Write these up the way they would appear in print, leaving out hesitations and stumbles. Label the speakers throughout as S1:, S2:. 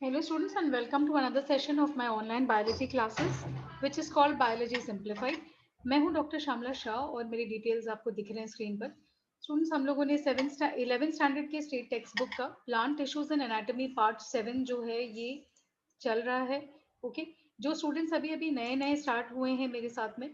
S1: Hello students and welcome to another session of my online biology classes which is called Biology Simplified. मैं हूं doctor Shyamala Shah और मेरी details आपको दिख रहे हैं स्क्रीन पर. स्टूडेंट्स हम लोगों ने 11th स्टैंडर्ड के स्टेट टेक्स्ट बुक का plant tissues and anatomy part 7 जो है ये चल रहा है. ओके जो स्टूडेंट्स अभी अभी नए नए स्टार्ट हुए हैं मेरे साथ में,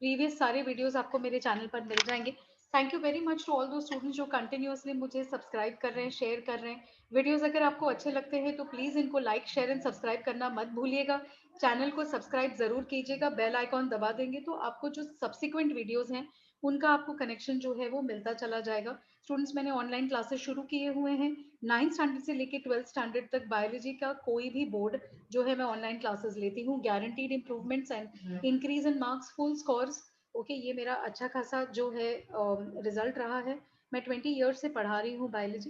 S1: प्रीवियस सारे वीडियोस आपको मेरे चैनल पर मिल जाएंगे. Thank you very much to all दो स्टूडेंट्स जो कंटिन्यूअसली मुझे सब्सक्राइब कर रहे हैं, शेयर कर रहे हैं. वीडियोस अगर आपको अच्छे लगते हैं तो प्लीज़ इनको लाइक शेयर एंड सब्सक्राइब करना मत भूलिएगा. चैनल को सब्सक्राइब ज़रूर कीजिएगा. बेल आइकॉन दबा देंगे तो आपको जो सब्सिक्वेंट वीडियोस हैं उनका आपको कनेक्शन जो है वो मिलता चला जाएगा. स्टूडेंट्स मैंने ऑनलाइन क्लासेस शुरू किए हुए हैं 9th स्टैंडर्ड से लेकर 12th स्टैंडर्ड तक. बायोलॉजी का कोई भी बोर्ड जो है मैं ऑनलाइन क्लासेस लेती हूँ. Guaranteed improvements and increase in marks, full scores. Okay ये मेरा अच्छा खासा जो है रिजल्ट रहा है. मैं 20 ईयर्स से पढ़ा रही हूँ biology,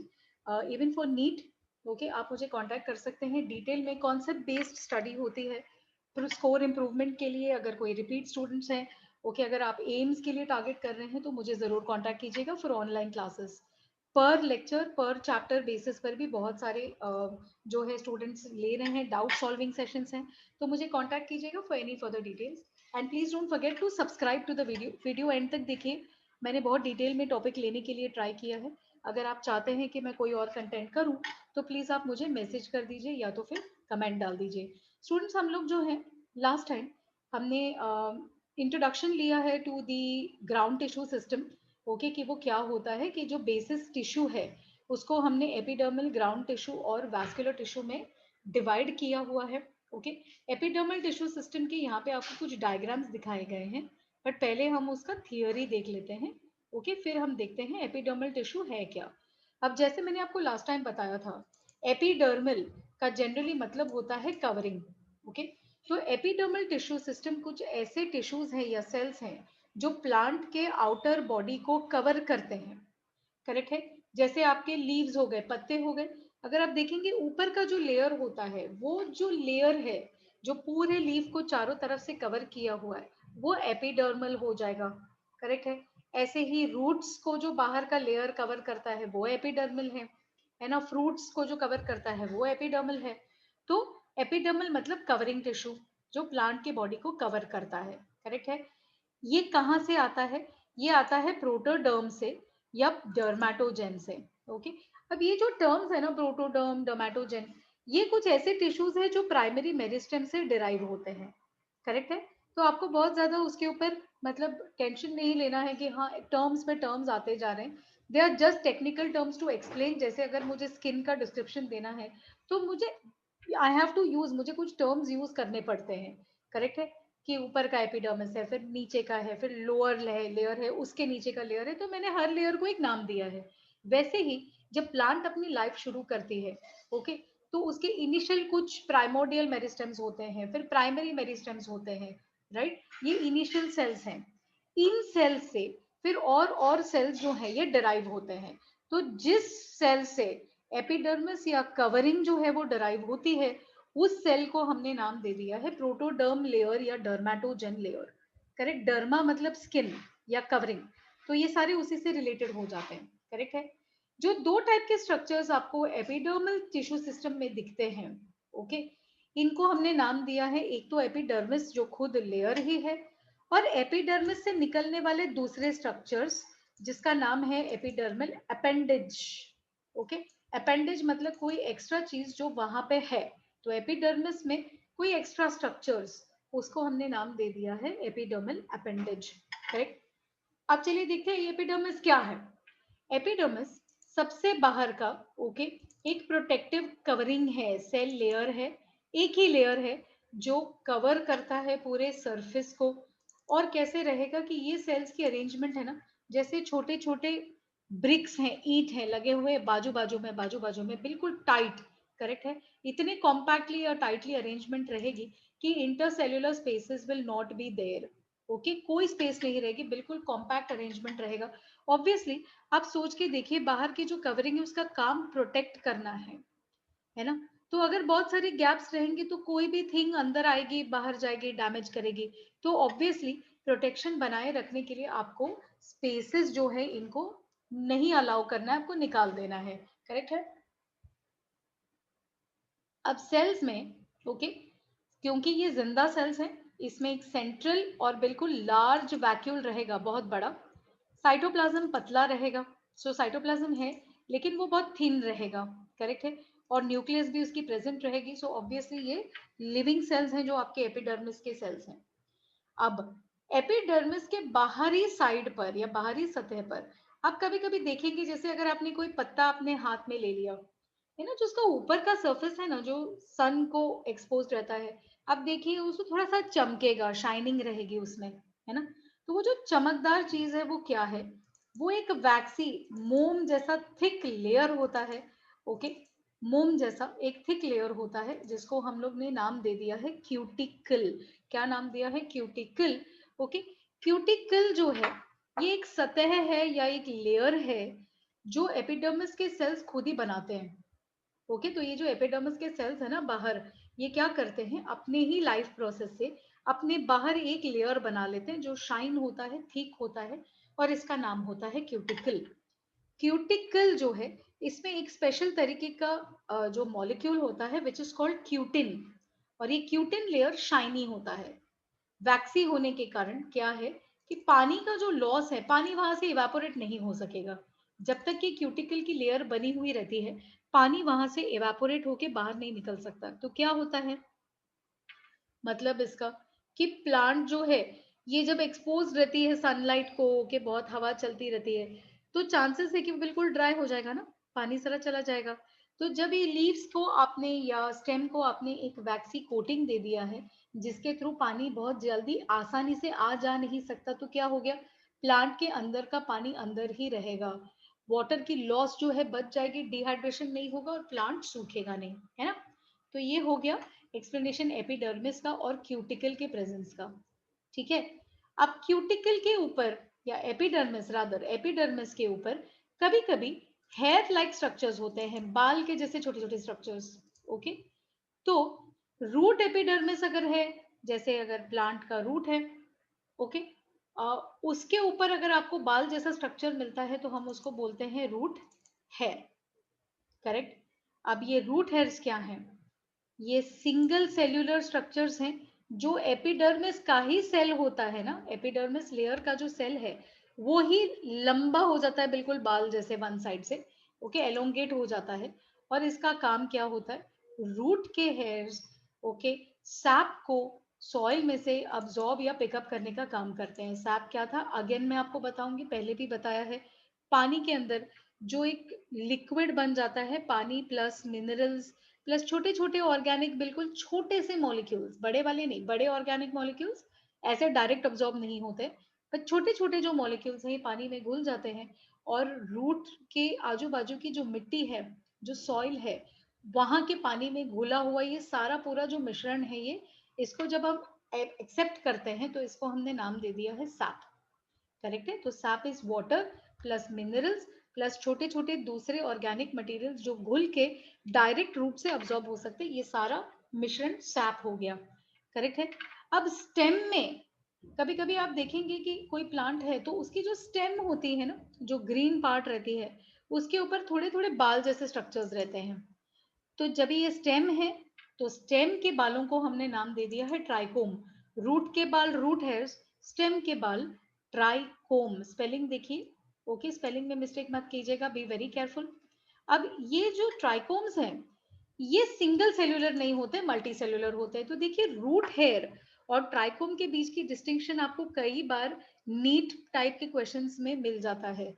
S1: even for NEET. Okay आप मुझे कांटेक्ट कर सकते हैं. डिटेल में कॉन्सेप्ट बेस्ड स्टडी होती है फिर स्कोर इम्प्रूवमेंट के लिए. अगर कोई रिपीट स्टूडेंट्स हैं, ओके अगर आप एम्स के लिए टारगेट कर रहे हैं तो मुझे ज़रूर कांटेक्ट कीजिएगा फॉर ऑनलाइन क्लासेस. पर लेक्चर पर चैप्टर बेसिस पर भी बहुत सारे जो है स्टूडेंट्स ले रहे हैं. डाउट सॉल्विंग सेशंस हैं तो मुझे कांटेक्ट कीजिएगा for any further details. And please don't forget to subscribe to the video end तक देखिए. मैंने बहुत डिटेल में टॉपिक लेने के लिए ट्राई किया है. अगर आप चाहते हैं कि मैं कोई और कंटेंट करूं तो प्लीज़ आप मुझे मैसेज कर दीजिए या तो फिर कमेंट डाल दीजिए. स्टूडेंट्स हम लोग जो है लास्ट टाइम हमने इंट्रोडक्शन लिया है to the ground tissue system. Okay कि वो क्या होता है कि जो बेसिस टिश्यू है उसको हमने एपिडर्मल, ग्राउंड टिश्यू और वैस्कुलर टिश्यू में डिवाइड किया हुआ है. ओके एपिडर्मल टिश्यू सिस्टम के यहाँ पे आपको कुछ डायग्राम्स दिखाए गए हैं बट पहले हम उसका थियोरी देख लेते हैं. ओके फिर हम देखते हैं एपिडर्मल टिश्यू है क्या. अब जैसे मैंने आपको लास्ट टाइम बताया था, एपिडर्मल का जनरली मतलब होता है कवरिंग. ओके तो एपिडर्मल टिश्यू सिस्टम कुछ ऐसे टिश्यूज हैं या सेल्स हैं जो प्लांट के आउटर बॉडी को कवर करते हैं. करेक्ट है. जैसे आपके लीव्स हो गए, पत्ते हो गए. अगर आप देखेंगे ऊपर का जो लेयर होता है वो जो लेयर है जो पूरे लीफ को चारों तरफ से कवर किया हुआ है वो एपिडर्मल हो जाएगा. करेक्ट है. ऐसे ही रूट्स को जो बाहर का लेयर कवर करता है वो एपिडर्मल है ना. फ्रूट्स को जो कवर करता है वो एपिडर्मल है. तो एपिडर्मल मतलब कवरिंग टिश्यू जो प्लांट के बॉडी को कवर करता है. करेक्ट है. ये कहाँ से आता है? ये आता है प्रोटोडर्म से या डर्मेटोजेन से. ओके अब ये जो टर्म्स है ना, प्रोटोडर्म, डर्मेटोजेन, ये कुछ ऐसे टिश्यूज है जो प्राइमरी मेरिस्टेम से डिराइव होते हैं. करेक्ट है. तो आपको बहुत ज्यादा उसके ऊपर मतलब टेंशन नहीं लेना है कि हाँ टर्म्स पे टर्म्स आते जा रहे हैं. They are just technical terms to explain. जैसे अगर मुझे स्किन का डिस्क्रिप्शन देना है तो मुझे आई हैव टू यूज, मुझे कुछ टर्म्स यूज करने पड़ते हैं. करेक्ट है. कि ऊपर का एपिडर्मिस है, फिर नीचे का है, फिर लोअर लेयर है, उसके नीचे का लेयर है, तो मैंने हर लेयर को एक नाम दिया है. वैसे ही जब प्लांट अपनी लाइफ शुरू करती है, ओके तो उसके इनिशियल कुछ प्राइमोडियल मेरिस्टेम्स होते हैं, फिर प्राइमरी मेरिस्टेम्स होते हैं. राइट. ये इनिशियल सेल्स हैं. इन सेल्स से फिर और सेल्स जो है ये डिराइव होते हैं. तो जिस सेल से एपिडर्मिस या कवरिंग जो है वो डिराइव होती है उस सेल को हमने नाम दे दिया है प्रोटोडर्म लेयर या डर्मेटोजेन लेयर. करेक्ट. डर्मा मतलब स्किन या कवरिंग. तो ये सारे उसी से रिलेटेड हो जाते हैं. करेक्ट है. जो दो टाइप के स्ट्रक्चर्स आपको एपिडर्मल टिश्यू सिस्टम में दिखते हैं, ओके इनको हमने नाम दिया है. एक तो एपिडर्मिस जो खुद लेयर ही है और एपिडर्मिस से निकलने वाले दूसरे स्ट्रक्चर्स जिसका नाम है एपिडर्मल अपेंडेज. ओके अपेंडेज मतलब कोई एक्स्ट्रा चीज जो वहां पे है. तो एपिडर्मिस में कोई एक्स्ट्रा स्ट्रक्चर्स, उसको हमने नाम दे दिया है एपिडर्मल अपेंडेज. करेक्ट. अब चलिए देखते हैं एपिडर्मिस क्या है. एपिडर्मिस सबसे बाहर का, ओके एक प्रोटेक्टिव कवरिंग है, सेल लेयर है, एक ही लेयर है जो कवर करता है पूरे सरफेस को. और कैसे रहेगा कि ये सेल्स की अरेंजमेंट है ना, जैसे छोटे छोटे ब्रिक्स हैं, ईंट हैं लगे हुए बाजू बाजू में बिल्कुल टाइट. करेक्ट है. इतने कॉम्पैक्टली और टाइटली अरेंजमेंट रहेगी कि intercellular spaces will not be there. Okay कोई स्पेस नहीं रहेगी, बिल्कुल कॉम्पैक्ट अरेंजमेंट रहेगा. ऑब्वियसली आप सोच के देखिए बाहर की जो कवरिंग है उसका काम प्रोटेक्ट करना है ना. तो अगर बहुत सारे गैप्स रहेंगे तो कोई भी थिंग अंदर आएगी, बाहर जाएगी, डैमेज करेगी. तो ऑब्वियसली प्रोटेक्शन बनाए रखने के लिए आपको स्पेसेस जो है इनको नहीं अलाउ करना है, आपको निकाल देना है. करेक्ट है. अब सेल्स में ओके, क्योंकि ये जिंदा सेल्स हैं, इसमें एक सेंट्रल और बिल्कुल लार्ज वैक्यूल रहेगा, बहुत बड़ा। साइटोप्लाज्म पतला रहेगा, सो साइटोप्लाज्म है लेकिन वो बहुत थिन रहेगा, करेक्ट है। और न्यूक्लियस भी उसकी प्रेजेंट रहेगी, सो ऑब्वियसली ये लिविंग सेल्स हैं जो आपके एपिडर्मिस के सेल्स हैं। अब एपिडर्मिस के बाहरी साइड पर या बाहरी सतह पर आप कभी कभी देखेंगे, जैसे अगर आपने कोई पत्ता अपने हाथ में ले लिया है ना, जो उसका ऊपर का सरफेस है ना, जो सन को एक्सपोज रहता है, आप देखिए उसको थोड़ा सा चमकेगा, शाइनिंग रहेगी उसमें, है ना। तो वो जो चमकदार चीज है वो क्या है, वो एक वैक्सी मोम जैसा थिक लेयर होता है। ओके, मोम जैसा एक थिक लेयर होता है जिसको हम लोग ने नाम दे दिया है क्यूटिकल। क्या नाम दिया है, क्यूटिकल। ओके, क्यूटिकल जो है ये एक सतह है या एक लेयर है जो एपिडर्मिस के सेल्स खुद ही बनाते हैं। ओके, तो ये जो एपिडर्मिस के सेल्स है ना बाहर, ये क्या करते हैं, अपने ही लाइफ प्रोसेस से अपने बाहर एक लेयर बना लेते हैं जो शाइन होता है, थिक होता है, और इसका नाम होता है क्यूटिकल। क्यूटिकल जो है, इसमें एक स्पेशल तरीके का जो मॉलिक्यूल होता है विच इज कॉल्ड क्यूटिन, और ये क्यूटिन लेयर शाइनी होता है। वैक्सी होने के कारण क्या है कि पानी का जो लॉस है, पानी वहां से इवेपोरेट नहीं हो सकेगा। जब तक कि क्यूटिकल की लेयर बनी हुई रहती है, पानी वहां से इवेपोरेट होके बाहर नहीं निकल सकता। तो क्या होता है, मतलब इसका कि प्लांट जो है ये जब एक्सपोज रहती है सनलाइट को, कि बहुत हवा चलती रहती है, तो चांसेस है कि वो बिल्कुल ड्राई हो जाएगा ना, पानी सारा चला जाएगा। तो जब ये लीव्स को आपने या स्टेम को आपने एक वैक्सी कोटिंग दे दिया है जिसके थ्रू पानी बहुत जल्दी आसानी से आ जा नहीं सकता, तो क्या हो गया, प्लांट के अंदर का पानी अंदर ही रहेगा, वाटर की लॉस जो है बच जाएगी, डिहाइड्रेशन नहीं होगा और प्लांट सूखेगा नहीं, है ना। तो ये हो गया एक्सप्लेनेशन एपिडर्मिस का और क्यूटिकल के प्रेजेंस का। ठीक है, अब क्यूटिकल के ऊपर या एपिडर्मिस रादर एपिडर्मिस के ऊपर कभी कभी हेयर लाइक स्ट्रक्चर्स होते हैं, बाल के जैसे छोटे छोटे स्ट्रक्चर्स। ओके, तो रूट एपिडर्मिस अगर है, जैसे अगर प्लांट का रूट है, ओके, उसके ऊपर अगर आपको बाल जैसा स्ट्रक्चर मिलता है तो हम उसको बोलते हैं रूट हेयर, करेक्ट। अब ये रूट हेयर्स क्या हैं, ये सिंगल सेल्यूलर स्ट्रक्चर्स हैं जो एपिडर्मिस का ही सेल होता है ना, एपिडर्मिस लेयर का जो सेल है वो ही लंबा हो जाता है बिल्कुल बाल जैसे वन साइड से, ओके, एलोंगेट हो जाता है। और इसका काम क्या होता है, रूट के हेयर्स, ओके, सैप को सॉइल में से अब्सॉर्ब या पिकअप करने का काम करते हैं। सैप क्या था, अगेन मैं आपको बताऊंगी, पहले भी बताया है, पानी के अंदर जो एक लिक्विड बन जाता है, पानी प्लस मिनरल्स प्लस छोटे छोटे ऑर्गेनिक, बिल्कुल छोटे से मॉलिक्यूल्स, बड़े वाले नहीं, बड़े ऑर्गेनिक मॉलिक्यूल्स ऐसे डायरेक्ट अब्सॉर्ब नहीं होते, पर छोटे छोटे जो मॉलिक्यूल्स हैं पानी में घुल जाते हैं, और रूट के आजू बाजू की जो मिट्टी है, जो सॉइल है, वहां के पानी में घुला हुआ ये सारा पूरा जो मिश्रण है, ये इसको जब हम एक्सेप्ट करते हैं तो इसको हमने नाम दे दिया है सैप, करेक्ट है। तो SAP is water plus minerals plus छोटे छोटे दूसरे ऑर्गेनिक मटेरियल्स जो घुल के डायरेक्ट रूट से अब्सॉर्ब हो सकते, ये सारा मिश्रण सैप हो गया, करेक्ट है। अब स्टेम में कभी कभी आप देखेंगे कि कोई प्लांट है तो उसकी जो स्टेम होती है ना, जो ग्रीन पार्ट रहती है, उसके ऊपर थोड़े थोड़े बाल जैसे स्ट्रक्चर्स रहते हैं। तो जब ये स्टेम है तो स्टेम के बालों को हमने नाम दे दिया है ट्राइकोम। रूट के बाल रूट हेयर्स, स्टेम के बाल ट्राइकोम। स्पेलिंग देखिए, ओके, स्पेलिंग में मिस्टेक मत कीजिएगा, बी वेरी केयरफुल। अब ये जो ट्राइकोम्स हैं ये सिंगल सेल्यूलर नहीं होते, मल्टी सेल्यूलर होते हैं। तो देखिए रूट हेयर और ट्राइकोम के बीच की डिस्टिंक्शन आपको कई बार नीट टाइप के क्वेश्चंस में मिल जाता है।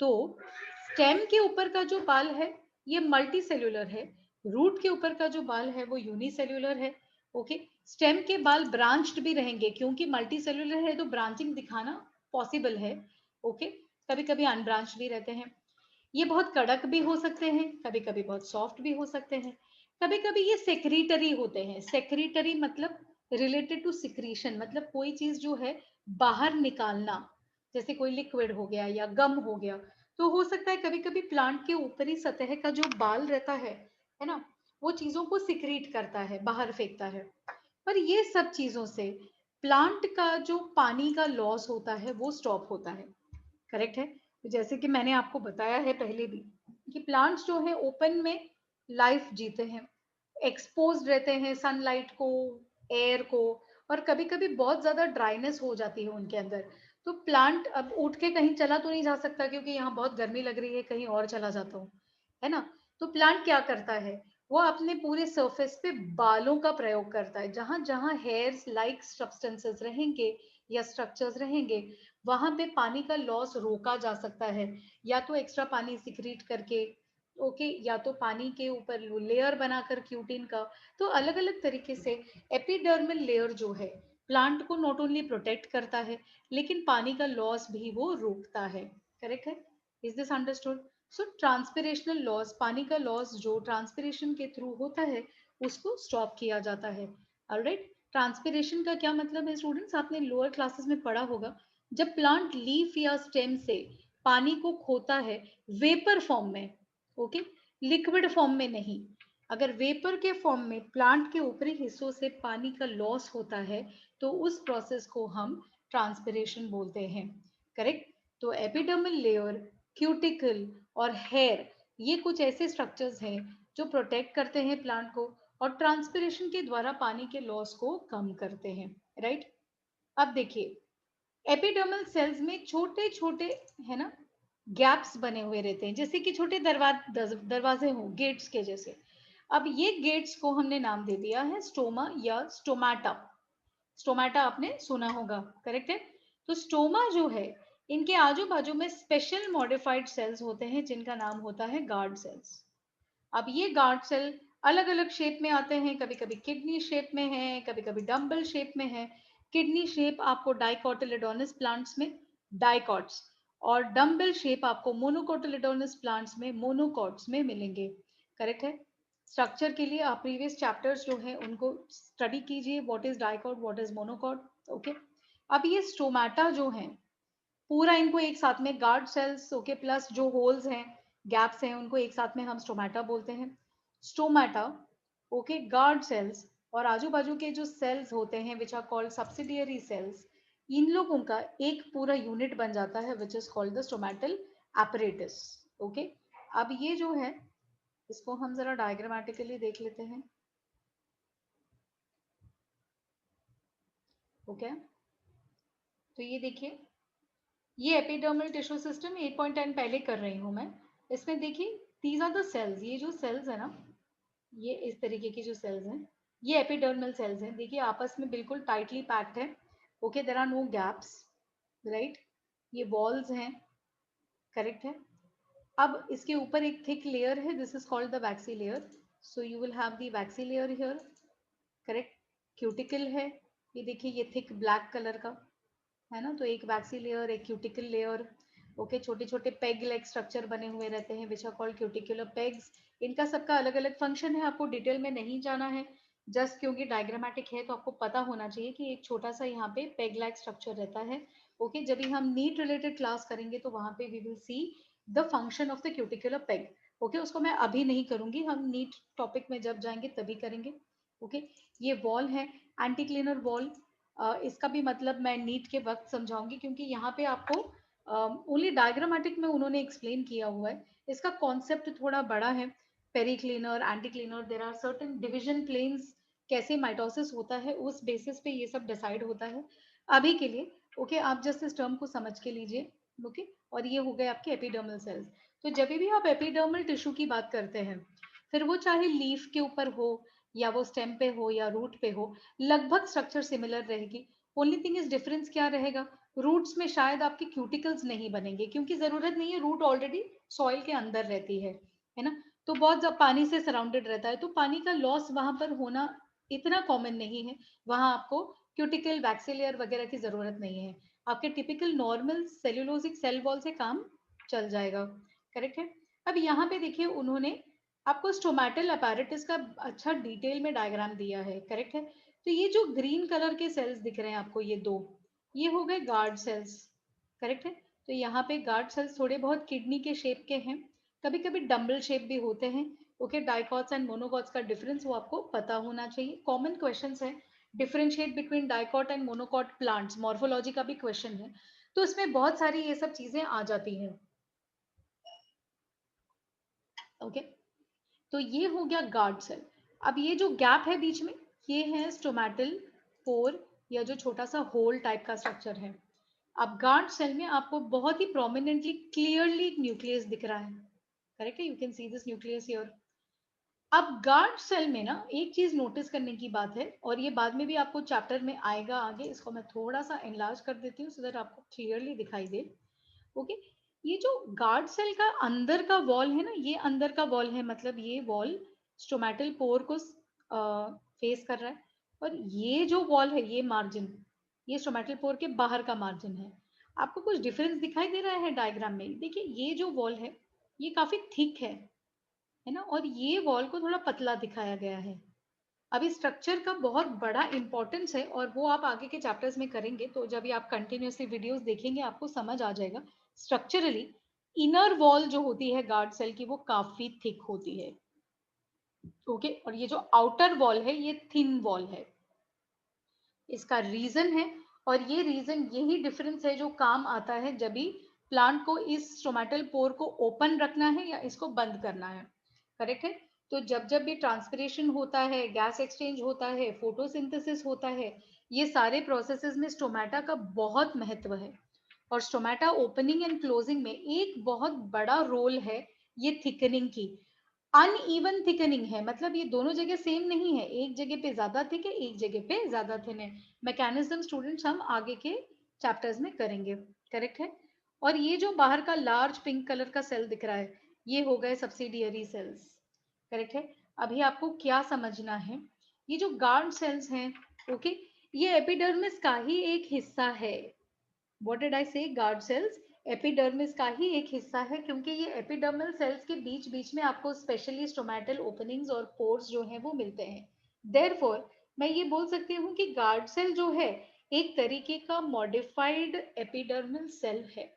S1: तो स्टेम के ऊपर का जो बाल है ये मल्टी सेल्यूलर है, रूट के ऊपर का जो बाल है वो यूनिसेल्यूलर है। ओके, स्टेम के बाल ब्रांच्ड भी रहेंगे क्योंकि मल्टी सेल्यूलर है तो ब्रांचिंग दिखाना पॉसिबल है। ओके, कभी कभी अनब्रांच भी रहते हैं, ये बहुत कड़क भी हो सकते हैं, कभी कभी बहुत सॉफ्ट भी हो सकते हैं, कभी कभी ये सेक्रीटरी होते हैं। सेक्रीटरी मतलब रिलेटेड टू सिक्रीशन, मतलब कोई चीज जो है बाहर निकालना, जैसे कोई लिक्विड हो गया या गम हो गया। तो हो सकता है कभी कभी प्लांट के ऊपरी सतह का जो बाल रहता है ना, वो चीजों को सिक्रीट करता है, बाहर फेंकता है। पर ये सब चीजों से प्लांट का जो पानी का लॉस होता है वो स्टॉप होता है, करेक्ट है। तो जैसे कि मैंने आपको बताया है पहले भी कि प्लांट्स जो है ओपन में लाइफ जीते हैं, एक्सपोज रहते हैं सनलाइट को, एयर को, और कभी कभी बहुत ज्यादा ड्राइनेस हो जाती है उनके अंदर। तो प्लांट अब उठ के कहीं चला तो नहीं जा सकता क्योंकि यहाँ बहुत गर्मी लग रही है, कहीं और चला जाता हूँ, है ना। तो प्लांट क्या करता है, वो अपने पूरे सरफेस पे बालों का प्रयोग करता है। जहां जहां हेयर्स लाइक सब्सटेंसेस रहेंगे या स्ट्रक्चर्स रहेंगे, वहां पे पानी का लॉस रोका जा सकता है, या तो एक्स्ट्रा पानी सिक्रीट करके, ओके, या तो पानी के ऊपर लेयर बनाकर क्यूटिन का। तो अलग अलग तरीके से एपिडर्मल लेयर जो है प्लांट को नॉट ओनली प्रोटेक्ट करता है, लेकिन पानी का लॉस भी वो रोकता है। करेक्ट है? Is this understood? So transpirational loss, पानी का लॉस जो ट्रांसपिरेशन के थ्रू होता है, उसको स्टॉप किया जाता है। ऑलराइट, ट्रांसपिरेशन का क्या मतलब है स्टूडेंट्स, आपने लोअर क्लासेस में पढ़ा होगा। जब प्लांट लीफ या स्टेम से पानी को खोता है वेपर फॉर्म में, ओके, लिक्विड फॉर्म में नहीं, अगर वेपर के फॉर्म में प्लांट के ऊपरी हिस्सों से पानी का लॉस होता है, तो उस प्रोसेस को हम ट्रांसपिरेशन बोलते हैं। करेक्ट? तो एपिडर्मल लेयर, क्यूटिकल और हेयर, ये कुछ ऐसे स्ट्रक्चर्स हैं जो प्रोटेक्ट करते हैं प्लांट को और ट्रांसपिरेशन के द्वारा पानी के लॉस को कम करते हैं। राइट? अब देखिए, एपिडर्मल सेल्स में छोटे छोटे, है ना, गैप्स बने हुए रहते हैं, जैसे कि छोटे दरवाजे हों, गेट्स के जैसे। अब ये गेट्स को हमने नाम दे दिया है स्टोमा या स्टोमाटा। स्टोमाटा आपने सुना होगा, करेक्ट है? तो स्टोमा जो है, इनके आजू बाजू में स्पेशल मॉडिफाइड सेल्स होते हैं जिनका नाम होता है गार्ड सेल्स। अब ये गार्ड सेल अलग अलग शेप में आते हैं, कभी कभी किडनी शेप में है, कभी कभी डम्बल शेप में है। किडनी शेप आपको डाइकोटिलेडोनस प्लांट्स में डाइकॉट्स, और डम्बल शेप आपको मोनोकोटिलेडोनस प्लांट्स में मोनोकॉट्स में मिलेंगे। करेक्ट है? स्ट्रक्चर के लिए आप प्रीवियस चैप्टर्स जो है उनको स्टडी कीजिए, what is dicot, what is monocot. Okay, अब ये स्टोमाटा जो है, पूरा इनको एक साथ में गार्ड सेल्स, ओके, प्लस जो होल्स हैं, गैप्स हैं, उनको एक साथ में हम स्टोमाटा बोलते हैं। स्टोमाटा, ओके, गार्ड सेल्स और आजू बाजू के जो सेल्स होते हैं which are called subsidiary cells, इन लोगों का एक पूरा यूनिट बन जाता है which is called the stomatal apparatus. Okay, अब ये जो है, इसको हम जरा डायग्रामेटिकली देख लेते हैं। ओके, तो ये देखिए, ये एपिडर्मल टिश्यू सिस्टम 8.10 पहले कर रही हूं मैं। इसमें देखिए, दीज आर द सेल्स, ये जो सेल्स है ना, ये इस तरीके की जो सेल्स हैं, ये एपिडर्मल सेल्स हैं। देखिए आपस में बिल्कुल टाइटली पैक्ड है। Okay, there are no gaps, right? ये वॉल्स हैं, करेक्ट है? अब इसके ऊपर एक थिक लेयर है, this is called the waxy layer. So you will have the waxy layer here, correct? Cuticle है, ये देखिए, ये थिक ब्लैक कलर का है ना, तो एक वैक्सी लेयर, एक क्यूटिकल लेयर। ओके, छोटे छोटे पेग लाइक स्ट्रक्चर बने हुए रहते हैं which are called cuticular pegs. इनका सबका अलग अलग फंक्शन है, आपको डिटेल में नहीं जाना है, जस्ट क्योंकि डायग्रामेटिक है तो आपको पता होना चाहिए कि एक छोटा सा यहाँ पे पेग लाइक स्ट्रक्चर रहता है। ओके, जब भी हम नीट रिलेटेड क्लास करेंगे तो वहां पे we will see the function of the cuticular peg. Okay, उसको मैं अभी नहीं करूंगी, हम नीट टॉपिक में जब जाएंगे तभी करेंगे। ओके, ये वॉल है, एंटी क्लीनर वॉल। इसका भी मतलब मैं नीट के वक्त समझाऊंगी क्योंकि यहाँ पे आपको ओनली डायग्रामेटिक में उन्होंने एक्सप्लेन किया हुआ है, इसका कॉन्सेप्ट थोड़ा बड़ा है। Periclinal, anticlinal, there are certain division planes, कैसे माइटोसिस होता है उस बेसिस पे ये सब डिसाइड होता है। अभी के लिए ओके, आप जस्ट इस टर्म को समझ के लीजिए। ओके, और ये हो गए आपके एपिडर्मल सेल्स। तो जब भी आप एपिडर्मल टिश्यू की बात करते हैं, फिर वो चाहे लीफ के ऊपर हो या वो स्टेम पे हो या रूट पे हो, लगभग स्ट्रक्चर सिमिलर रहेगी। ओनली थिंग इज डिफरेंस क्या रहेगा, रूट्स में शायद आपके क्यूटिकल्स नहीं बनेंगे क्योंकि जरूरत नहीं है, रूट ऑलरेडी सॉइल के अंदर रहती है ना। तो बहुत ज्यादा पानी से सराउंडेड रहता है, तो पानी का लॉस वहां पर होना इतना कॉमन नहीं है। वहां आपको क्यूटिकल, वैक्सीलेयर वगैरह की जरूरत नहीं है, आपके typical normal cellulosic cell wall से काम चल जाएगा। करेक्ट है? अब यहाँ पे देखिए, उन्होंने आपको स्टोमेटल अपैरेटस का अच्छा डिटेल में डायग्राम दिया है, करेक्ट है? तो ये जो ग्रीन कलर के सेल्स दिख रहे हैं आपको, ये दो, ये हो गए गार्ड सेल्स, करेक्ट है? तो यहाँ पे गार्ड सेल्स थोड़े बहुत किडनी के शेप के हैं, कभी कभी डम्बल शेप भी होते हैं। ओके, डाइकॉट्स एंड मोनोकॉट्स का डिफरेंस वो आपको पता होना चाहिए, कॉमन क्वेश्चंस है। Differentiate between dicot and monocot plants, morphology का भी क्वेश्चन है, तो इसमें बहुत सारी ये सब चीजें आ जाती हैं। ओके, तो ये हो गया गार्ड सेल। अब ये जो गैप है बीच में, ये है स्टोमेटल पोर या जो छोटा सा होल टाइप का स्ट्रक्चर है। अब गार्ड सेल में आपको बहुत ही प्रोमिनेंटली क्लियरली एक न्यूक्लियस दिख रहा है, करेक्ट है, you can see this nucleus here. अब गार्ड सेल में ना एक चीज नोटिस करने की बात है, और ये बाद में भी आपको चैप्टर में आएगा आगे, इसको मैं थोड़ा सा एनलार्ज कर देती हूँ सो दैट आपको क्लियरली दिखाई दे। ओके, ये जो गार्ड सेल का अंदर का वॉल है ना, ये अंदर का वॉल है, मतलब ये वॉल स्टोमेटल पोर को फेस कर रहा है, और ये जो वॉल है, ये मार्जिन, ये स्टोमेटल पोर के बाहर का मार्जिन है। आपको कुछ डिफरेंस दिखाई दे रहा है डायग्राम में? देखिए ये जो वॉल है ये काफी थिक है ना, और ये वॉल को थोड़ा पतला दिखाया गया है। अभी स्ट्रक्चर का बहुत बड़ा इंपॉर्टेंस है, और वो आप आगे के चैप्टर्स में करेंगे, तो जब भी आप कंटिन्यूसली वीडियोस देखेंगे आपको समझ आ जाएगा। स्ट्रक्चरली इनर वॉल जो होती है गार्ड सेल की वो काफी थिक होती है। ओके, और ये जो आउटर वॉल है ये थिन वॉल है। इसका रीजन है, और ये रीजन यही डिफरेंस है जो काम आता है जब भी प्लांट को इस स्टोमेटल पोर को ओपन रखना है या इसको बंद करना है, करेक्ट है। तो जब जब भी ट्रांसपिरेशन होता है, गैस एक्सचेंज होता है, फोटोसिंथेसिस होता है, ये सारे प्रोसेसेस में स्टोमेटा का बहुत महत्व है, और स्टोमेटा ओपनिंग एंड क्लोजिंग में एक बहुत बड़ा रोल है ये थिकनिंग की। अनइवन थिकनिंग है, मतलब ये दोनों जगह सेम नहीं है, एक जगह पे ज्यादा थिक है, एक जगह पे ज्यादा थिन है। मैकेनिज्म स्टूडेंट्स हम आगे के चैप्टर्स में करेंगे, करेक्ट है। और ये जो बाहर का लार्ज पिंक कलर का सेल दिख रहा है ये हो गए सब्सिडियरी सेल्स, करेक्ट है। अभी आपको क्या समझना है, ये जो गार्ड सेल्स हैं, ओके, ये एपिडर्मिस का ही एक हिस्सा है। व्हाट डिड आई से, गार्ड सेल्स एपिडर्मिस का ही एक हिस्सा है, क्योंकि ये एपिडर्मल सेल्स के बीच बीच में आपको स्पेशली स्टोमेटल ओपनिंग्स और पोर्स जो हैं वो मिलते हैं। देयरफॉर मैं ये बोल सकती हूँ कि गार्ड सेल जो है एक तरीके का मॉडिफाइड एपिडर्मल सेल है।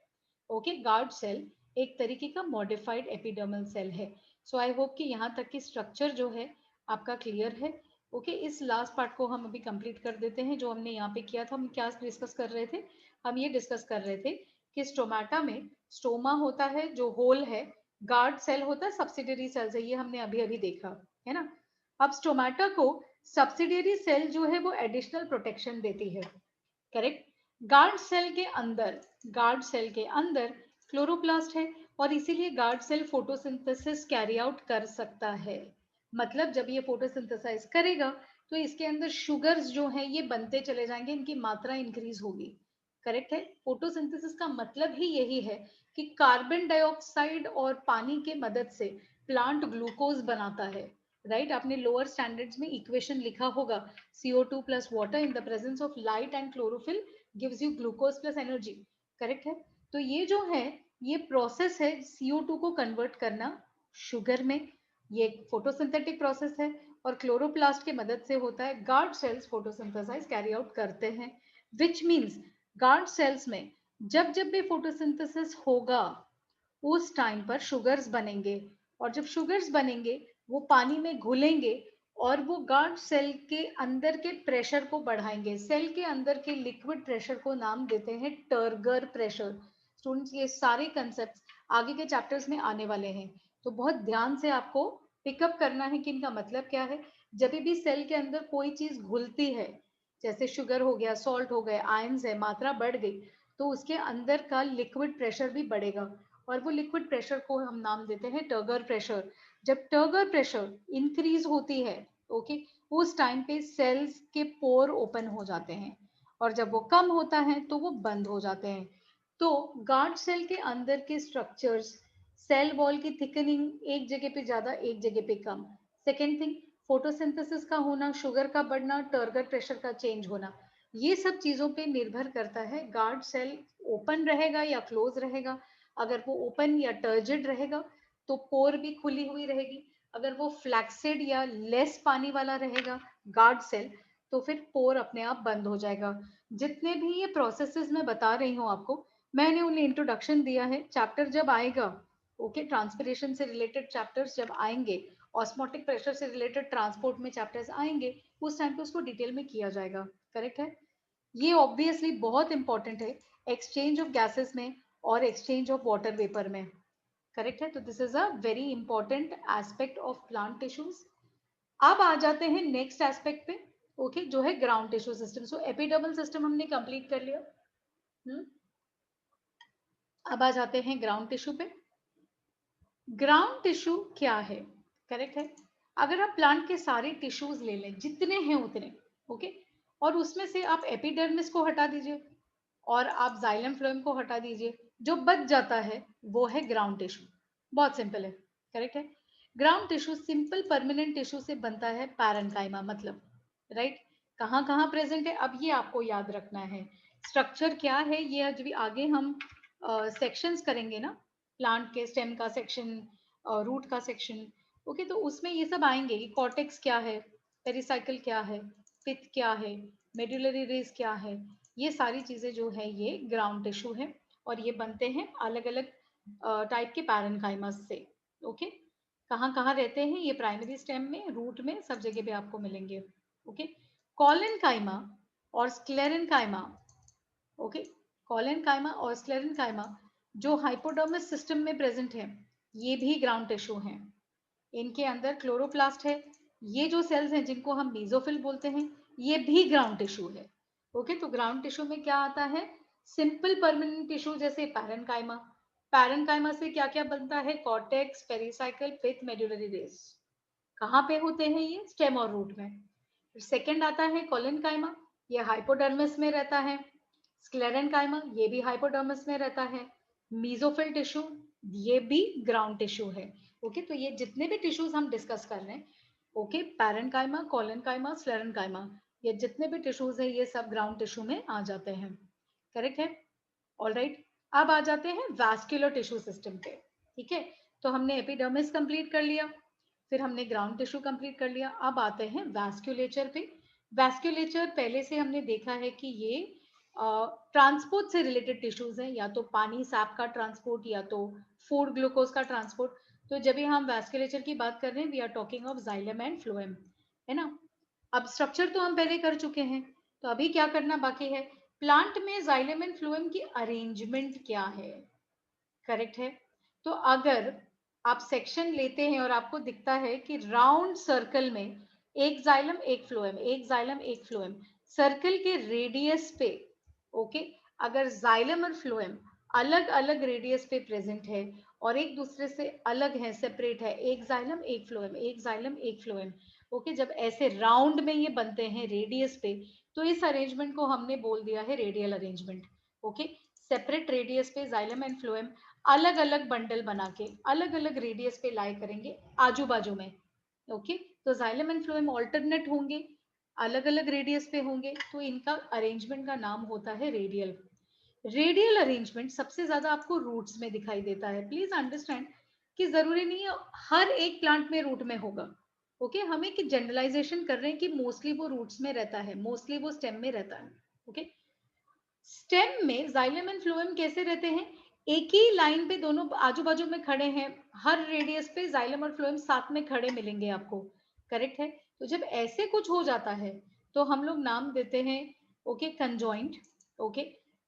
S1: ओके, गार्ड सेल एक तरीके का मॉडिफाइड एपिडर्मल सेल है। सो आई होप कि यहाँ तक की स्ट्रक्चर जो है आपका क्लियर है। ओके, इस लास्ट पार्ट को हम अभी कंप्लीट कर देते हैं। जो हमने यहाँ पे किया था, हम क्या डिस्कस कर रहे थे, हम ये डिस्कस कर रहे थे कि स्टोमाटा में स्टोमा होता है जो होल है, गार्ड सेल होता है सब्सिडियरी सेल्स है, ये हमने अभी अभी देखा है ना। अब स्टोमाटा को सब्सिडियरी सेल जो है वो एडिशनल प्रोटेक्शन देती है, करेक्ट। गार्ड सेल के अंदर, गार्ड सेल के अंदर क्लोरोप्लास्ट है, और इसीलिए guard cell photosynthesis carry out कर सकता है। मतलब जब ये फोटोसिंथेसाइज करेगा तो इसके अंदर शुगर्स जो हैं ये बनते चले जाएंगे, इनकी मात्रा इंक्रीज होगी, करेक्ट है। फोटोसिंथेसिस का मतलब ही यही है कि कार्बन डाइऑक्साइड और पानी के मदद से प्लांट ग्लूकोज बनाता है, राइट। आपने लोअर स्टैंडर्ड्स में इक्वेशन लिखा होगा, CO2 plus water in the presence of light and chlorophyll gives you glucose plus energy, correct है। तो ये जो है ये प्रोसेस है CO2 को कन्वर्ट करना शुगर में, ये फोटोसिंथेटिक प्रोसेस है, और क्लोरोप्लास्ट के मदद से होता है। Guard cells photosynthesise carry out करते हैं, विच मीन्स गार्ड सेल्स में जब जब भी फोटोसिंथेसिस होगा उस टाइम पर शुगर्स बनेंगे, और जब शुगर्स बनेंगे वो पानी में घुलेंगे, और वो गार्ड सेल के अंदर के प्रेशर को बढ़ाएंगे। सेल के अंदर के लिक्विड प्रेशर को नाम देते हैं टर्गर प्रेशर। स्टूडेंट्स ये सारे कंसेप्ट आगे के चैप्टर्स में आने वाले हैं, तो बहुत ध्यान से आपको पिकअप करना है कि इनका मतलब क्या है। जब भी सेल के अंदर कोई चीज घुलती है, जैसे शुगर हो गया, सॉल्ट हो गए, आयंस है, मात्रा बढ़ गई, तो उसके अंदर का लिक्विड प्रेशर भी बढ़ेगा, और वो लिक्विड प्रेशर को हम नाम देते हैं टर्गर प्रेशर। जब टर्गर प्रेशर इंक्रीज होती है, ओके, उस टाइम पे सेल्स के पोर ओपन हो जाते हैं, और जब वो कम होता है तो वो बंद हो जाते हैं। तो गार्ड सेल के अंदर के स्ट्रक्चर्स, सेल वॉल की थिकनिंग एक जगह पे ज्यादा एक जगह पे कम। सेकेंड थिंग, फोटोसिंथेसिस का होना, शुगर का बढ़ना, टर्गर प्रेशर का चेंज होना, ये सब चीजों पे निर्भर करता है गार्ड सेल ओपन रहेगा या क्लोज रहेगा। अगर वो ओपन या टर्जिड रहेगा तो पोर भी खुली हुई रहेगी। अगर वो फ्लैक्सिड या लेस पानी वाला रहेगा गार्ड सेल, तो फिर पोर अपने आप बंद हो जाएगा। जितने भी ये प्रोसेसेस मैं बता रही हूँ आपको, मैंने उन्हें इंट्रोडक्शन दिया है। चैप्टर जब आएगा, ओके, ट्रांसपिरेशन से रिलेटेड चैप्टर्स जब आएंगे, ऑस्मोटिक प्रेशर से रिलेटेड ट्रांसपोर्ट में चैप्टर्स आएंगे, उस टाइम पे उसको डिटेल में किया जाएगा, करेक्ट है। ये ऑब्वियसली बहुत इंपॉर्टेंट है एक्सचेंज ऑफ गैसेस में और एक्सचेंज ऑफ वाटर वेपर में, करेक्ट है। तो this is a very important aspect of plant tissues. अब आ जाते हैं नेक्स्ट एस्पेक्ट पे, ओके, जो है ग्राउंड टिश्यू सिस्टम। सो एपिडर्मल सिस्टम हमने कंप्लीट कर लिया। अब आ जाते हैं ग्राउंड टिश्यू पे। ग्राउंड टिश्यू क्या है? करेक्ट है, अगर आप प्लांट के सारे टिश्यूज ले लें जितने हैं उतने, ओके, और उसमें से आप एपिडर्मिस को हटा दीजिए और आप जाइलम फ्लोएम को हटा दीजिए, जो बच जाता है वो है ग्राउंड टिश्यू। बहुत सिंपल है, करेक्ट है। Ground tissue simple permanent tissue से बनता है पैरेन्काइमा, मतलब राइट। कहाँ कहाँ प्रेजेंट है अब ये आपको याद रखना है। स्ट्रक्चर क्या है ये आज भी आगे हम सेक्शंस करेंगे ना, प्लांट के स्टेम का सेक्शन, रूट का सेक्शन, ओके, तो उसमें ये सब आएंगे कि कॉर्टेक्स क्या है, पेरिसाइकिल क्या है, पिथ क्या है, मेडुलरी रेस क्या है। ये सारी चीजें जो है ये ग्राउंड टिश्यू है और ये बनते हैं अलग अलग टाइप के पैरेन्काइमास से, ओके। कहाँ कहाँ रहते हैं ये? प्राइमरी स्टेम में, रूट में, सब जगह पे आपको मिलेंगे, ओके। कॉलेनकाइमा और स्क्लेरेनकाइमा, ओके, कॉलेनकाइमा और स्क्लेरेनकाइमा जो हाइपोडर्मस सिस्टम में प्रेजेंट है, ये भी ग्राउंड टिश्यू हैं। इनके अंदर क्लोरोप्लास्ट है। ये जो सेल्स हैं जिनको हम मेसोफिल बोलते हैं, ये भी ग्राउंड टिश्यू है, ओके। तो ग्राउंड टिश्यू में क्या आता है? सिंपल परमानेंट टिश्यू जैसे पैरेन्काइमा। पैरेन्काइमा से क्या क्या बनता है? कॉर्टेक्स, पेरिसाइकल, पिथ, मेडुलरी रेस। कहाँ पे होते हैं ये? स्टेम और रूट में। सेकेंड आता है कॉलेनकाइमा, ये हाइपोडर्मिस में रहता है। स्क्लेरेनकाइमा, ये भी हाइपोडर्मिस में रहता है। मीजोफिल टिश्यू, ये भी ग्राउंड टिश्यू है, ओके। तो ये जितने भी टिश्यूज हम डिस्कस कर रहे हैं, ओके, पैरेन्काइमा, कॉलेनकाइमा, स्क्लेरेनकाइमा, ये जितने भी टिश्यूज है ये सब ग्राउंड टिश्यू में आ जाते हैं, करेक्ट है। ऑल राइट, अब आ जाते हैं वैस्कुलर टिश्यू सिस्टम पे, ठीक है। तो हमने एपिडर्मिस कंप्लीट कर लिया, फिर हमने ग्राउंड टिश्यू कंप्लीट कर लिया, अब आते हैं वैस्कुलेचर पे। वैस्कुलेचर पहले से हमने देखा है कि ये ट्रांसपोर्ट से रिलेटेड टिश्यूज हैं, या तो पानी सैप का ट्रांसपोर्ट या तो फूड ग्लूकोज का ट्रांसपोर्ट। तो जब भी हम वैस्कुलेचर की बात कर रहे हैं we are talking of xylem and phloem, है ना। अब स्ट्रक्चर तो हम पहले कर चुके हैं, तो अभी क्या करना बाकी है? प्लांट में जाइलम एंड फ्लोएम की अरेंजमेंट क्या है, करेक्ट है। तो अगर आप सेक्शन लेते हैं और आपको दिखता है कि राउंड सर्कल में एक जाइलम एक फ्लोएम, एक जाइलम एक फ्लोएम, सर्कल के रेडियस पे, ओके, अगर जाइलम और फ्लोएम अलग अलग रेडियस पे प्रेजेंट है और एक दूसरे से अलग है, सेपरेट है, एक जाइलम एक फ्लोएम, एक जाइलम एक फ्लोएम, ओके, जब ऐसे राउंड में ये बनते हैं रेडियस पे, तो इस अरेंजमेंट को हमने बोल दिया है radial arrangement, okay. Separate radius पे जाइलम एंड फ्लोएम अलग अलग बंडल बना के अलग अलग रेडियस पे लाई करेंगे आजू बाजू में, ओके। तो जाइलम एंड फ्लोएम ऑल्टरनेट होंगे, अलग अलग रेडियस पे होंगे, तो इनका अरेंजमेंट का नाम होता है रेडियल। रेडियल अरेंजमेंट सबसे ज्यादा आपको रूट्स में दिखाई देता है। प्लीज अंडरस्टैंड कि जरूरी नहीं है हर एक प्लांट में रूट में होगा, ओके। हम एक जनरलाइजेशन कर रहे हैं कि मोस्टली वो रूट्स में रहता है, मोस्टली वो स्टेम में रहता है, ओके। स्टेम में जाइलम एंड फ्लोएम कैसे रहते हैं? एक ही लाइन पे दोनों आजू बाजू में खड़े हैं, हर रेडियस पे जाइलम और फ्लोएम साथ में खड़े मिलेंगे आपको, करेक्ट है। तो जब ऐसे कुछ हो जाता है तो हम लोग नाम देते हैं, ओके, कंजॉइंट, ओके।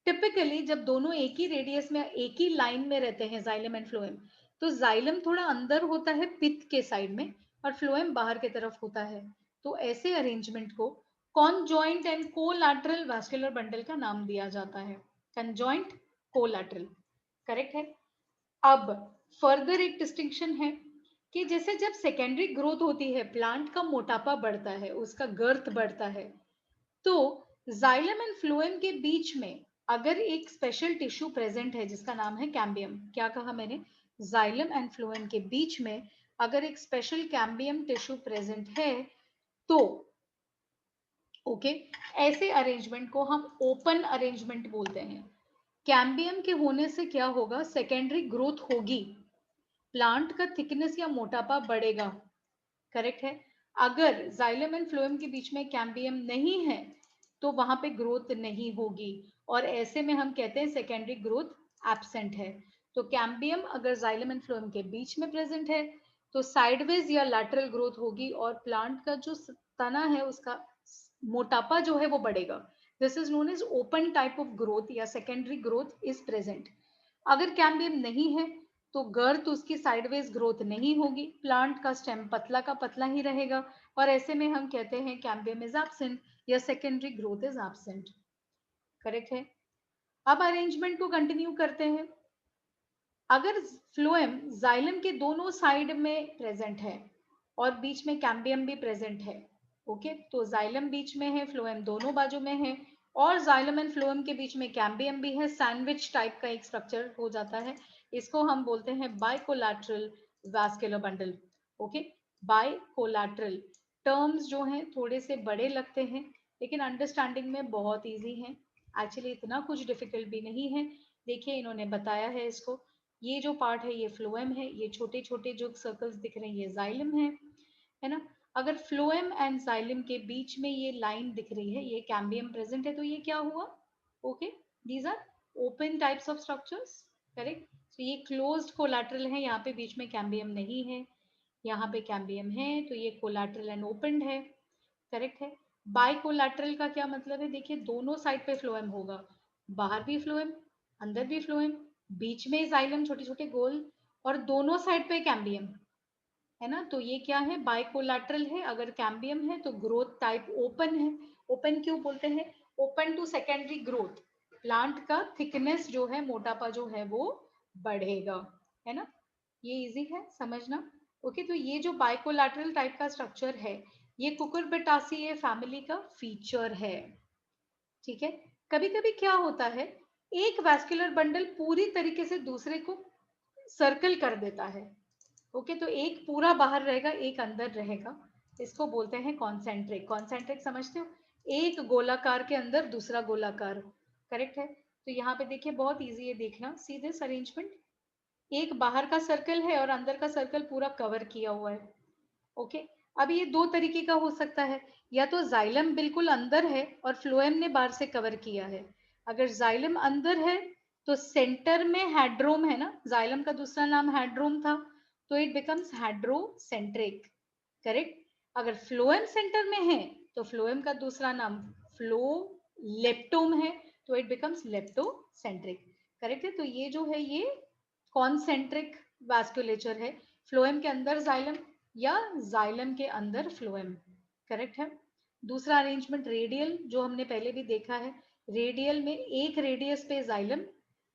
S1: टिपिकली जब दोनों एक ही रेडियस में एक ही लाइन में रहते हैं जाइलम एंड फ्लोएम, तो जाइलम थोड़ा अंदर होता है पिथ के साइड में और फ्लोएम बाहर की तरफ होता है। तो ऐसे अरेंजमेंट को conjoint and collateral vascular bundle का नाम दिया जाता है। कंजॉइंट, कोलैटरल, करेक्ट है। अब फर्दर एक डिस्टिंक्शन है कि जैसे जब सेकेंडरी ग्रोथ होती है, प्लांट का मोटापा बढ़ता है, उसका गर्थ बढ़ता है, तो जाइलम एंड फ्लोएम के बीच में अगर एक स्पेशल टिश्यू प्रेजेंट है जिसका नाम है कैम्बियम, क्या कहा मैंने? जाइलम एंड फ्लोएम के बीच में अगर एक स्पेशल कैम्बियम टिश्यू प्रेजेंट है, तो ओके, ऐसे अरेंजमेंट को हम ओपन अरेंजमेंट बोलते हैं। कैम्बियम के होने से क्या होगा? सेकेंडरी ग्रोथ होगी, प्लांट का थिकनेस या मोटापा बढ़ेगा, करेक्ट है। अगर जाइलम एंड फ्लोएम के बीच में कैम्बियम नहीं है तो वहां पे ग्रोथ नहीं होगी, और ऐसे में हम कहते हैं सेकेंडरी ग्रोथ एब्सेंट है। तो कैम्बियम अगर जाइलम एंड फ्लोएम के बीच में प्रेजेंट है तो साइडवेज या लैटरल ग्रोथ होगी और प्लांट का जो तना है उसका मोटापा जो है वो बढ़ेगा। This is known as open type of growth या सेकेंडरी ग्रोथ इज प्रेजेंट। अगर कैम्बियम नहीं है तो गर्थ उसकी साइडवेज ग्रोथ नहीं होगी, प्लांट का स्टेम पतला का पतला ही रहेगा, और ऐसे में हम कहते हैं कैम्बियम इज एब्सेंट या secondary growth is absent. Correct है। अब अरेंजमेंट को कंटिन्यू करते हैं। अगर फ्लोएम जाइलम के दोनों साइड में प्रेजेंट है और बीच में कैम्बियम भी प्रेजेंट है, ओके, तो जाइलम बीच में है, फ्लोएम दोनों बाजू में है, और जाइलम एंड फ्लोएम के बीच में कैम्बियम भी है, सैंडविच टाइप का एक स्ट्रक्चर हो जाता है। इसको हम बोलते हैं बाइकोलैटरल वास्कुलर बंडल। ओके, बाइकोलैटरल टर्म्स जो हैं थोड़े से बड़े लगते हैं, लेकिन अंडरस्टैंडिंग में बहुत इजी है। एक्चुअली इतना कुछ डिफिकल्ट भी नहीं है। देखिए इन्होंने बताया है इसको, ये जो पार्ट है ये फ्लोएम है, ये छोटे छोटे जो सर्कल्स दिख रहे हैं ये जाइलम है ना। अगर फ्लोएम एंड जाइलम के बीच में ये लाइन दिख रही है, ये कैम्बियम प्रेजेंट है, तो ये क्या हुआ? Okay, these are open types of structures. Correct. तो ये क्लोज्ड कोलैटरल है, यहाँ पे बीच में कैम्बियम नहीं है, यहाँ पे कैम्बियम है, तो ये कोलैटरल एंड ओपन है। करेक्ट है। बाइकोलैटरल का क्या मतलब है? देखिए दोनों साइड पे फ्लोएम होगा, बाहर भी फ्लोएम, अंदर भी फ्लोएम, बीच में जाइलम छोटे छोटे गोल, और दोनों साइड पे कैम्बियम, है ना। तो ये क्या है? बाइकोलैटरल है। अगर कैम्बियम है तो ग्रोथ टाइप ओपन है। ओपन क्यों बोलते हैं? Open to secondary growth, plant का थिकनेस जो है, मोटापा जो है वो बढ़ेगा, है ना। ये इजी है समझना। ओके, तो ये जो बाइकोलैटरल टाइप का स्ट्रक्चर है, ये कुकुरबिटासिए फैमिली का फीचर है। ठीक है। कभी कभी क्या होता है, एक वैस्कुलर बंडल पूरी तरीके से दूसरे को सर्कल कर देता है। ओके, तो एक पूरा बाहर रहेगा, एक अंदर रहेगा, इसको बोलते हैं कॉन्सेंट्रिक। कॉन्सेंट्रिक समझते हो? एक गोलाकार के अंदर दूसरा गोलाकार। करेक्ट है। तो यहाँ पे देखिए बहुत इजी है देखना, सी दिस अरेंजमेंट। एक बाहर का सर्कल है और अंदर का सर्कल पूरा कवर किया हुआ है। ओके, अब ये दो तरीके का हो सकता है, या तो जाइलम बिल्कुल अंदर है और फ्लोएम ने बाहर से कवर किया है। अगर जाइलम अंदर है तो सेंटर में हेड्रोम है ना, जाइलम का दूसरा नाम हेड्रोम था, तो इट बिकम्स हेड्रोसेंट्रिक। करेक्ट। अगर फ्लोएम सेंटर में है तो फ्लोएम का दूसरा नाम फ्लो लेप्टोम है, तो इट बिकम्स लेप्टोसेंट्रिक। करेक्ट है। तो ये जो है ये कॉन्सेंट्रिक वास्कुलेचर है, फ्लोएम के अंदर जाइलम या जाइलम के अंदर फ्लोएम। करेक्ट है। दूसरा अरेंजमेंट रेडियल, जो हमने पहले भी देखा है, रेडियल में एक रेडियस पे जाइलम,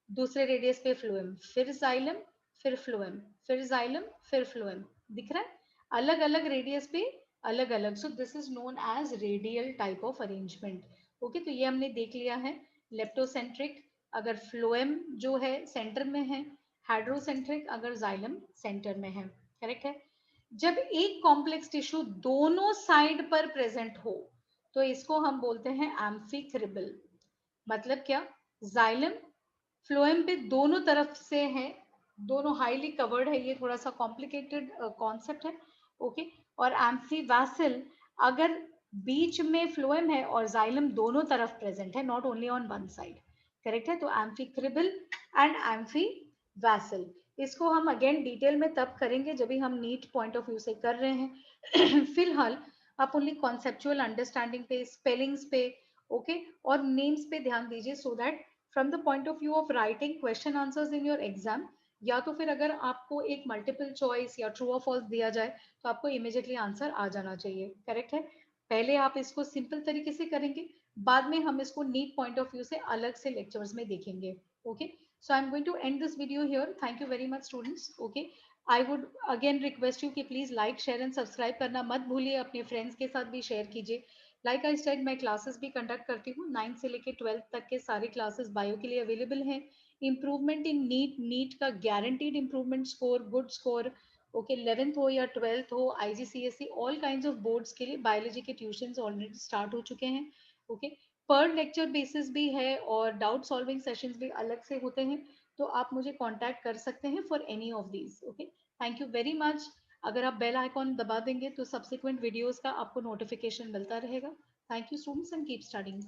S1: दूसरे रेडियस पे फ्लोएम, फिर जाइलम, फिर फ्लोएम, फिर जाइलम, फिर फ्लोएम। दिख रहा है? अलग अलग रेडियस पे अलग अलग, so this is known as radial type of arrangement. Okay, तो ये हमने देख लिया है। लेप्टोसेंट्रिक अगर फ्लोएम जो है सेंटर में है, हाइड्रोसेंट्रिक अगर जाइलम सेंटर में है। करेक्ट है। जब एक कॉम्प्लेक्स टिश्यू दोनों साइड पर प्रेजेंट हो तो इसको हम बोलते हैं एम्फीथ्रिबल। मतलब क्या? जाइलम फ्लोएम पे दोनों तरफ से है, दोनों हाईली कवर्ड है, ये थोड़ा सा कॉम्प्लिकेटेड कॉन्सेप्ट है। ओके, और एम्फीवैसल अगर बीच में फ्लोएम है और जाइलम दोनों तरफ प्रेजेंट है, not only on one side. Correct है। तो एम्फीक्रिबल एंड एम्फीवैसल, इसको हम अगेन डिटेल में तब करेंगे जब भी हम नीट पॉइंट ऑफ व्यू से कर रहे हैं। फिलहाल आप ओनली कॉन्सेप्चुअल अंडरस्टैंडिंग पे, स्पेलिंग्स पे, ओके, और नेम्स पे ध्यान दीजिए, so that from the point of view of writing question answers in your exam, या तो फिर अगर आपको एक मल्टीपल चॉइस या ट्रू और फॉल्स दिया जाए तो आपको इमीडिएटली आंसर आ जाना चाहिए। करेक्ट है। पहले आप इसको सिंपल तरीके से करेंगे, बाद में हम इसको नीट पॉइंट ऑफ व्यू से अलग से लेक्चर्स में देखेंगे। Okay, so I am going to end this video here. Thank you very much students. Okay, I would again request you कि please like share and subscribe करना मत भूलिए, अपने फ्रेंड्स के साथ भी शेयर कीजिए। लाइक आई सेड, मैं क्लासेस भी कंडक्ट करती हूँ, 9 से लेके 12 तक के सारे क्लासेस बायो के लिए अवेलेबल हैं। इम्प्रूवमेंट इन नीट का guaranteed improvement score, good score. Okay, 11th हो या 12th हो, IGCSE all kinds of boards के लिए बायोलॉजी के ट्यूशंस ऑलरेडी स्टार्ट हो चुके हैं। ओके, पर लेक्चर बेसिस भी है और डाउट सॉल्विंग सेशंस भी अलग से होते हैं, तो आप मुझे कांटेक्ट कर सकते हैं for any of these. Okay, thank you very much. अगर आप बेल आइकॉन दबा देंगे तो सब्सिक्वेंट वीडियोस का आपको नोटिफिकेशन मिलता रहेगा। Thank you students and keep studying.